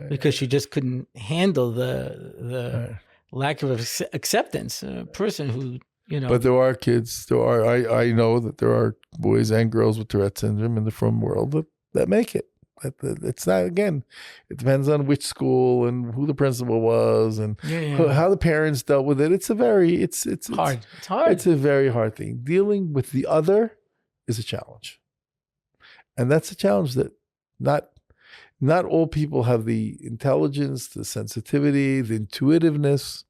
S1: because she just couldn't handle the lack of acceptance. A person who,
S2: But there are kids. I know that there are boys and girls with Tourette's syndrome in the frum world that make it. It's not, again, it depends on which school and who the principal was and how the parents dealt with it. It's hard. It's hard. It's a very hard thing. Dealing with the other is a challenge. And that's a challenge that not all people have the intelligence, the sensitivity, the intuitiveness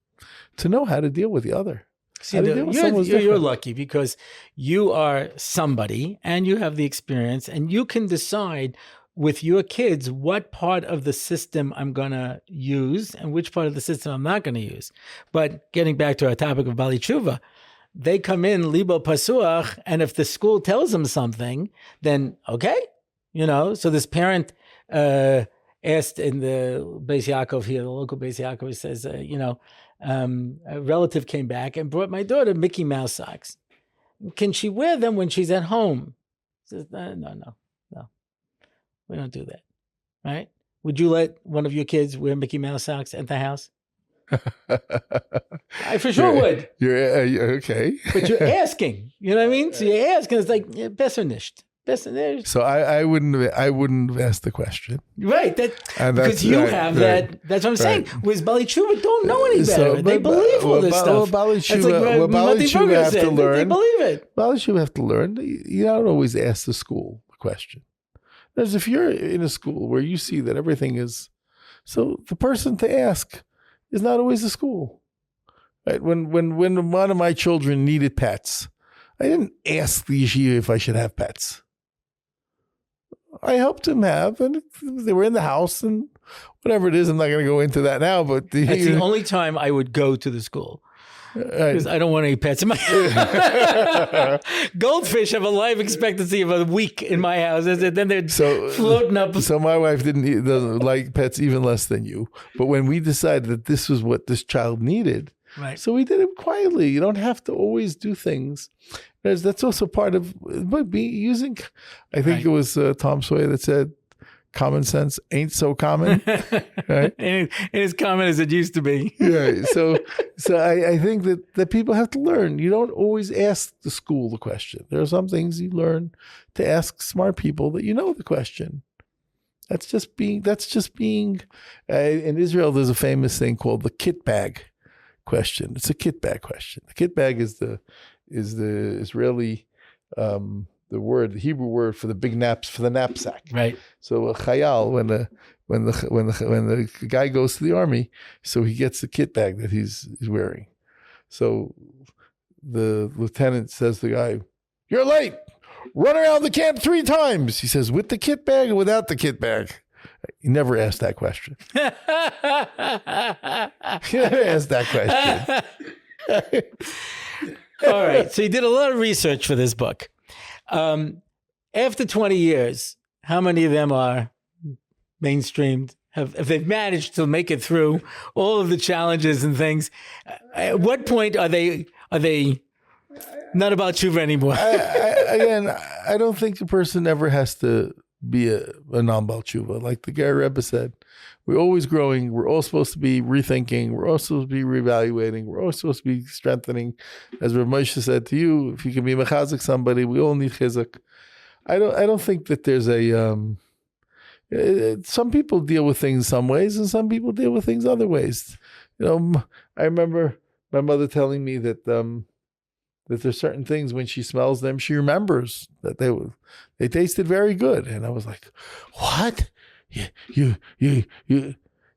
S2: to know how to deal with the other.
S1: See, you're lucky because you are somebody and you have the experience and you can decide with your kids what part of the system I'm going to use and which part of the system I'm not going to use. But getting back to our topic of Bal Teshuva, they come in libo pasuach, and if the school tells them something, then okay, So this parent asked in the Beis Yaakov here, the local Beis Yaakov, he says, a relative came back and brought my daughter Mickey Mouse socks. Can she wear them when she's at home? He says, no. We don't do that, right? Would you let one of your kids wear Mickey Mouse socks at the house? I for sure would.
S2: You're okay.
S1: But you're asking, you know what I mean? So you're asking, it's like, besser nicht.
S2: So I wouldn't have asked the question.
S1: Right. Because you have that. That's what I'm saying. Whereas Bal Teshuva don't know any better. They believe all this stuff.
S2: Bal Teshuva have to learn.
S1: They believe it.
S2: Bal Teshuva have to learn. You don't always ask the school the question. Whereas if you're in a school where you see that everything is, so the person to ask is not always the school. Right? When one of my children needed pets, I didn't ask the yeshiva if I should have pets. I helped him have, and they were in the house and whatever it is. I'm not going to go into that now, but
S1: that's the only time I would go to the school. Because I don't want any pets in my house. Goldfish have a life expectancy of a week in my house. And then they're floating up.
S2: So my wife doesn't like pets even less than you. But when we decided that this was what this child needed,
S1: right.
S2: So we did it quietly. You don't have to always do things. That's also part of using. I think it was Tom Sawyer that said, "Common sense ain't so common," right?
S1: Ain't as common as it used to be.
S2: Yeah. So I think that people have to learn. You don't always ask the school the question. There are some things you learn to ask smart people that the question. That's just being. In Israel, there's a famous thing called the kit bag question. It's a kit bag question. The kit bag is the Israeli. The Hebrew word for the big for the knapsack.
S1: Right.
S2: So a chayal, when the guy goes to the army, so he gets the kit bag that he's wearing. So the lieutenant says to the guy, "You're late. Run around the camp 3 times." He says, "With the kit bag or without the kit bag?" He never asked that question. He never asked that question.
S1: All right. So you did a lot of research for this book. After 20 years, how many of them are mainstreamed? If they've managed to make it through all of the challenges and things, at what point are they not about Teshuvah anymore?
S2: I don't think a person ever has to be a non-Bal Teshuva. Like the Ger Rebbe said, we're always growing. We're all supposed to be rethinking. We're all supposed to be reevaluating. We're all supposed to be strengthening. As Rav Moshe said to you, if you can be mechazik somebody, we all need chizuk. I don't think that there's some people deal with things some ways and some people deal with things other ways. I remember my mother telling me that there's certain things when she smells them, she remembers that they tasted very good. And I was like, what? You he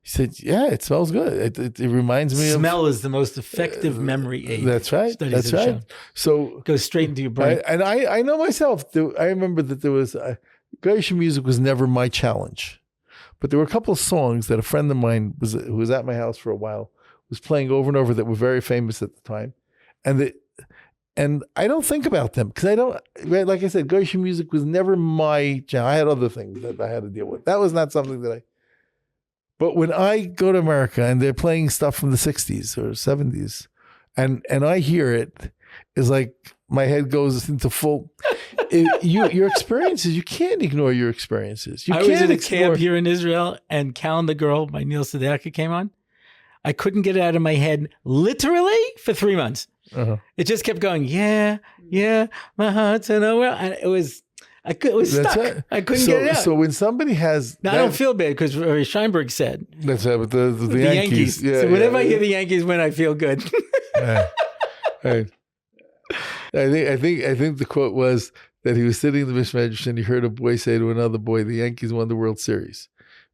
S2: said, yeah, it smells good. It reminds me
S1: smell is the most effective memory aid.
S2: That's right. That's right. Shown. So
S1: goes straight into your brain.
S2: I know myself. I remember that there was Geisha music was never my challenge, but there were a couple of songs that a friend of mine who was at my house for a while was playing over and over that were very famous at the time, and I don't think about them because I don't, like I said, Geisha music was never my challenge. I had other things that I had to deal with. That was not something that but when I go to America and they're playing stuff from the 60s or 70s and I hear it, it's like my head goes into full, your experiences, you can't ignore your experiences.
S1: I was at a camp here in Israel and Calendar Girl by Neil Sedaka came on. I couldn't get it out of my head literally for 3 months. Uh-huh. It just kept going, yeah, my heart's in a well. And it was stuck. Right. I couldn't get it out.
S2: So when somebody has...
S1: Now, I don't feel bad because Scheinberg said...
S2: That's right, but the Yankees.
S1: Yeah, so whenever I hear the Yankees win, I feel good.
S2: Right. I think the quote was that he was sitting in the Mishmedrash and he heard a boy say to another boy, the Yankees won the World Series.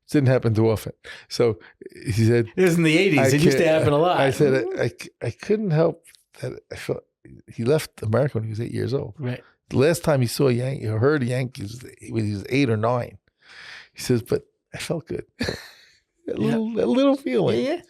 S2: It didn't happen too often. So he said...
S1: It was in the 80s. It used to happen a lot.
S2: I said, I couldn't help that. I felt he left America when he was 8 years old.
S1: Right.
S2: The last time he saw heard Yankees when he was 8 or 9. He says, but I felt good. a little feeling.
S1: Yeah.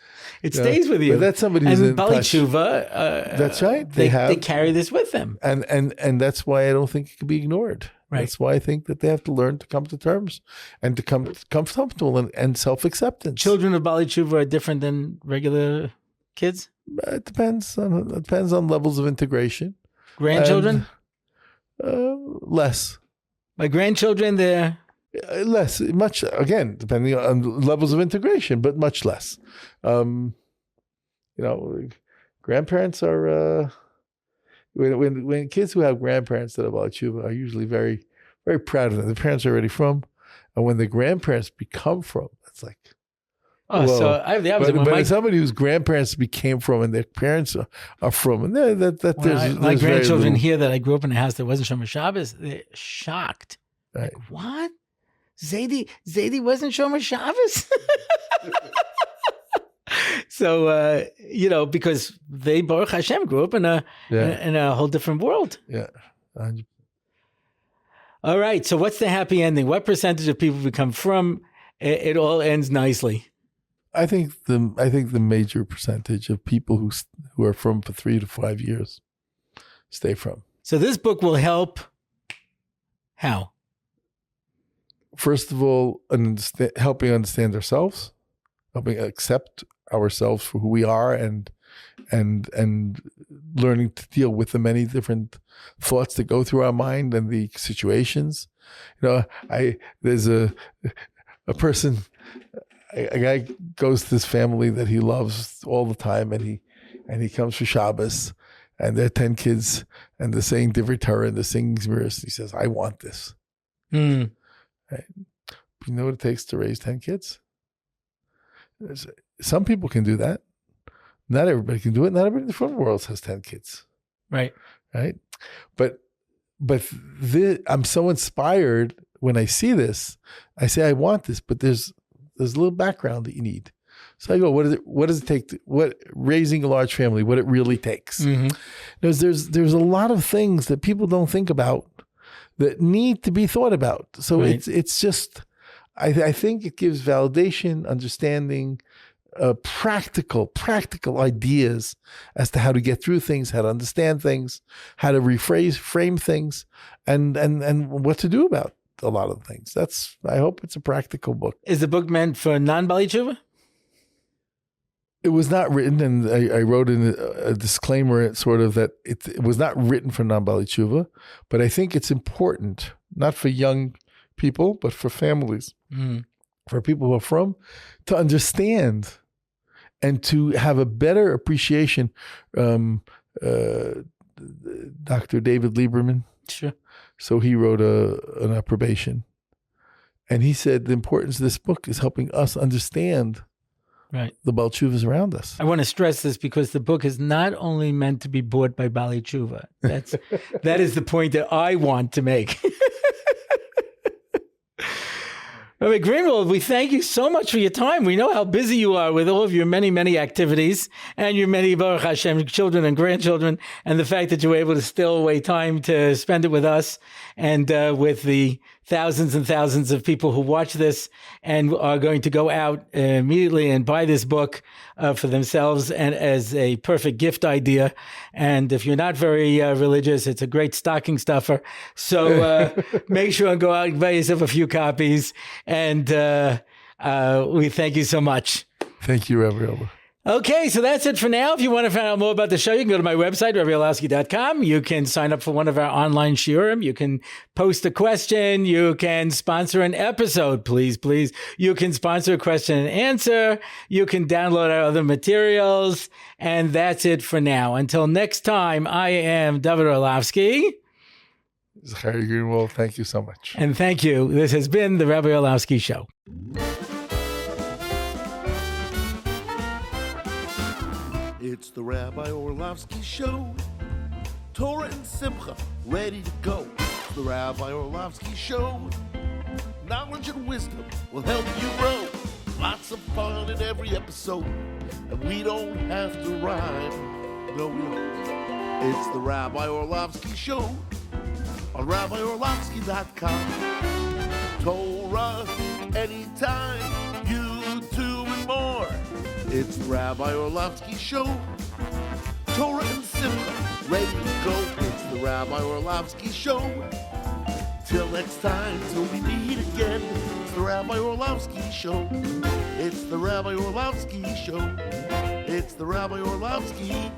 S1: It stays with you.
S2: But that's somebody who's in
S1: Bal
S2: touch.
S1: Teshuva,
S2: That's right.
S1: They carry this with them.
S2: And that's why I don't think it can be ignored.
S1: Right.
S2: That's why I think that they have to learn to come to terms and to come comfortable and self-acceptance.
S1: Children of Bal Teshuva are different than regular kids?
S2: It depends on levels of integration.
S1: Grandchildren?
S2: Less.
S1: My grandchildren, they're...
S2: Less, much, again, depending on levels of integration, but much less. Grandparents are, when kids who have grandparents that are Bal Teshuva are usually very, very proud of them. The parents are already from, and when the grandparents become from, it's like,
S1: oh,
S2: whoa.
S1: so I have the opposite.
S2: But somebody whose grandparents became from and their parents are from, and
S1: my grandchildren hear that I grew up in a house that wasn't Shomer Shabbos, they're shocked.
S2: Right.
S1: Like, what? Zaidi wasn't Shomer Shabbos? So, because they, Baruch Hashem, grew up in a whole different world.
S2: Yeah.
S1: All right. So what's the happy ending? What percentage of people become from? It all ends nicely.
S2: I think the major percentage of people who are from for 3 to 5 years stay from.
S1: So this book will help. How?
S2: First of all, helping understand ourselves, helping accept ourselves for who we are, and learning to deal with the many different thoughts that go through our mind and the situations. There's a person, a guy goes to this family that he loves all the time, and he comes for Shabbos, and there are 10 kids, and they're saying Divrei Torah, and they're singing Zmiris. He says, I want this.
S1: Mm.
S2: Right. You know what it takes to raise 10 kids? Some people can do that. Not everybody can do it. Not everybody in the front world has 10 kids.
S1: Right.
S2: Right. But I'm so inspired when I see this. I say, I want this, but there's a little background that you need. So I go, what does it take raising a large family, what it really takes?
S1: Mm-hmm.
S2: There's a lot of things that people don't think about that need to be thought about. So
S1: right.
S2: it's just, I think it gives validation, understanding, practical ideas as to how to get through things, how to understand things, how to frame things, and what to do about a lot of things. I hope it's a practical book.
S1: Is the book meant for non-Bal Teshuva?
S2: It was not written, and I wrote in a disclaimer, sort of, that it was not written for non-Bal Teshuva, but I think it's important, not for young people, but for families, for people who are from, to understand and to have a better appreciation. Dr. David Lieberman,
S1: sure.
S2: So he wrote an approbation, and he said the importance of this book is helping us understand
S1: right.
S2: the Bal Teshuvas around us.
S1: I want to stress this because the book is not only meant to be bought by Bal Teshuva. That is the point that I want to make. Rabbi Greenwald, we thank you so much for your time. We know how busy you are with all of your many, many activities and your many, Baruch Hashem, children and grandchildren, and the fact that you were able to still away time to spend it with us and with the thousands and thousands of people who watch this and are going to go out immediately and buy this book for themselves and as a perfect gift idea. And if you're not very religious, it's a great stocking stuffer. So make sure and go out and buy yourself a few copies. And we thank you so much.
S2: Thank you, Rabbi Orlofsky.
S1: Okay, so that's it for now. If you want to find out more about the show, you can go to my website, RabbiOrlofsky.com. You can sign up for one of our online shiurim. You can post a question. You can sponsor an episode, please. You can sponsor a question and answer. You can download our other materials. And that's it for now. Until next time, I am David Orlofsky.
S2: Zecharya Greenwald, thank you so much.
S1: And thank you. This has been the Rabbi Orlofsky Show.
S3: It's the Rabbi Orlofsky Show. Torah and Simcha, ready to go. It's the Rabbi Orlofsky Show. Knowledge and wisdom will help you grow. Lots of fun in every episode. And we don't have to rhyme. No, we don't. It's the Rabbi Orlofsky Show on RabbiOrlofsky.com. Torah anytime, YouTube and more. It's the Rabbi Orlofsky Show. Torah and Simcha, ready to go. It's the Rabbi Orlofsky Show. Till next time, till we meet again. It's the Rabbi Orlofsky Show. It's the Rabbi Orlofsky Show. It's the Rabbi Orlofsky